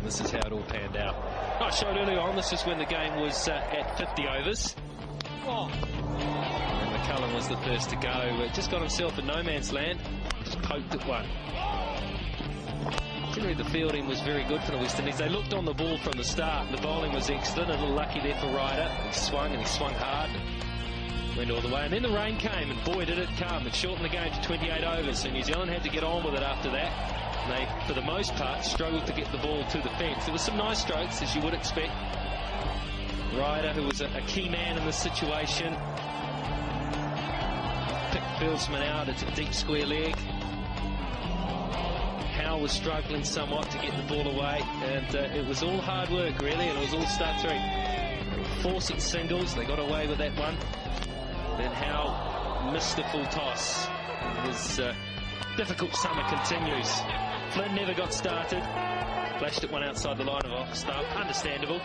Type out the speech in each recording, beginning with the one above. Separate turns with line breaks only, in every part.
and this is how it all panned out. I showed earlier on, this is when the game was at 50 overs. And McCullum was the first to go. Just got himself in no man's land. Just poked at one. Generally, the fielding was very good for the West Indies. They looked on the ball from the start. The bowling was excellent. A little lucky there for Ryder. He swung hard. Went all the way. And then the rain came, and boy, did it come. It shortened the game to 28 overs. So New Zealand had to get on with it after that. And they, for the most part, struggled to get the ball to the fence. There were some nice strokes, as you would expect. Ryder, who was a key man in this situation, picked fieldsman out. It's a deep square leg. Howe was struggling somewhat to get the ball away, and it was all hard work, really, and it was all stuttering. Force at singles, they got away with that one. Then Howe missed the full toss. His difficult summer continues. Flynn never got started. Flashed at one outside the line of off stump. Understandable.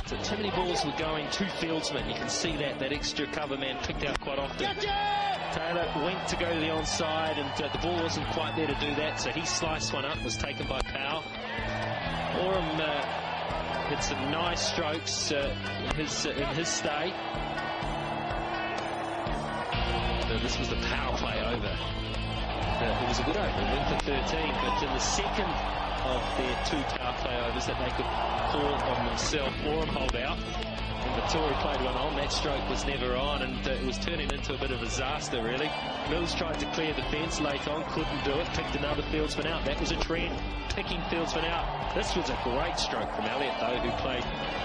So too many balls were going to fieldsmen. You can see that extra cover man picked out quite often. Taylor went to go to the onside, and the ball wasn't quite there to do that, so he sliced one up, was taken by Powell. Oram hit some nice strokes in his stay. This was the power play over. It was a good over. It went for 13, but in the second of their 2 power play overs that they could call on themselves, Oram hold out, and Vettori played one on. That stroke was never on, and it was turning into a bit of a disaster, really. Mills tried to clear the fence late on, couldn't do it, picked another fieldsman out. That was a trend, picking fieldsman out. This was a great stroke from Elliott, though, who played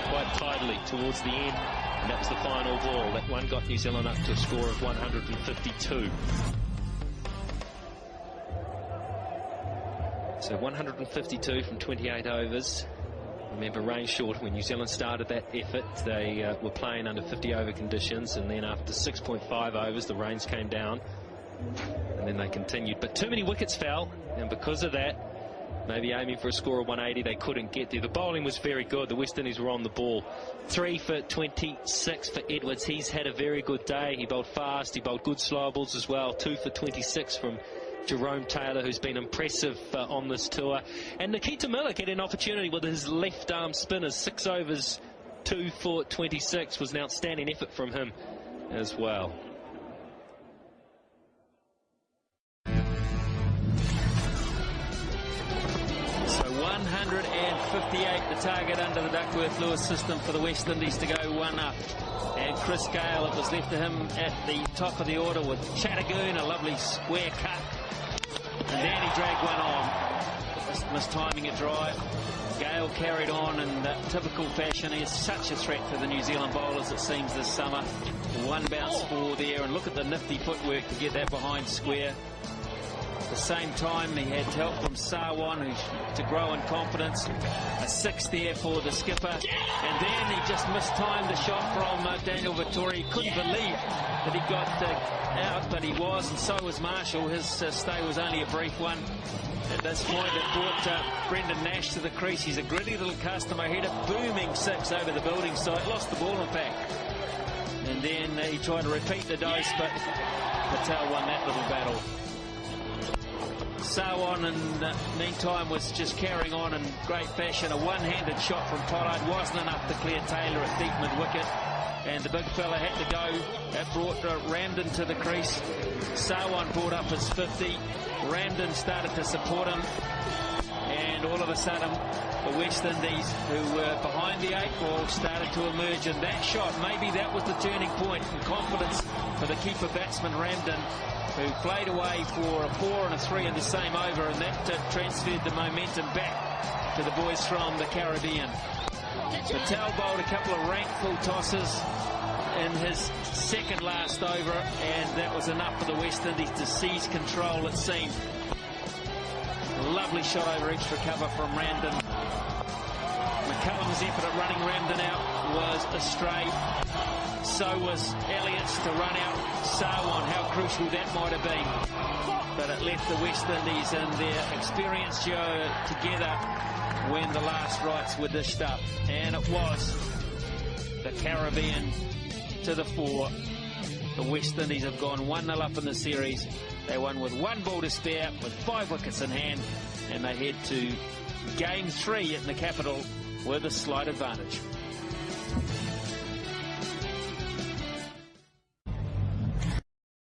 quite tidily towards the end. And that was the final ball. That one got New Zealand up to a score of 152. So 152 from 28 overs. Remember, rain short when New Zealand started that effort. They were playing under 50-over conditions, and then after 6.5 overs, the rains came down, and then they continued. But too many wickets fell, and because of that, maybe aiming for a score of 180, they couldn't get there. The bowling was very good. The West Indies were on the ball. 3 for 26 for Edwards. He's had a very good day. He bowled fast. He bowled good slow balls as well. 2 for 26 from Jerome Taylor, who's been impressive on this tour. And Nikita Miller getting an opportunity with his left-arm spinners. 6 overs, 2 for 26 was an outstanding effort from him as well.
So 158 the target under the Duckworth-Lewis system for the West Indies to go 1 up. And Chris Gale, it was left to him at the top of the order with Chattergoon, a lovely square cut. And then he dragged one on. Just mistiming a drive. Gale carried on in typical fashion. He is such a threat for the New Zealand bowlers, it seems, this summer. 1 bounce 4 there, and look at the nifty footwork to get that behind square. At the same time, he had help from Sarwan, who's to grow in confidence. A 6 there for the skipper. And then he just mistimed the shot from Daniel Vettori. He couldn't believe that he got out, but he was, and so was Marshall. His stay was only a brief one. At this point, it brought Brendan Nash to the crease. He's a gritty little customer. Hit a booming 6 over the building site. Lost the ball, in fact. And then he tried to repeat the dose, but Patel won that little battle. Sarwan, in the meantime, was just carrying on in great fashion. A one-handed shot from Pollard wasn't enough to clear Taylor at deep mid-wicket, and the big fella had to go. That brought Ramden to the crease. Sarwan brought up his 50. Ramden started to support him, and all of a sudden, the West Indies, who were behind the 8 ball, started to emerge. And that shot, maybe that was the turning point in confidence for the keeper batsman Ramden, who played away for a 4 and a 3 in the same over, and that transferred the momentum back to the boys from the Caribbean. Patel bowled a couple of rank full tosses in his second last over, and that was enough for the West Indies to seize control, it seemed. Lovely shot over extra cover from Ramden. McCullum's effort at running Ramden out was astray. So was Elliott's to run out Sarwan. How crucial that might have been. But it left the West Indies and their experienced duo together when the last rights were dished up. And it was the Caribbean to the fore. The West Indies have gone 1-0 up in the series. They won with 1 ball to spare, with 5 wickets in hand, and they head to game 3 in the capital with a slight advantage.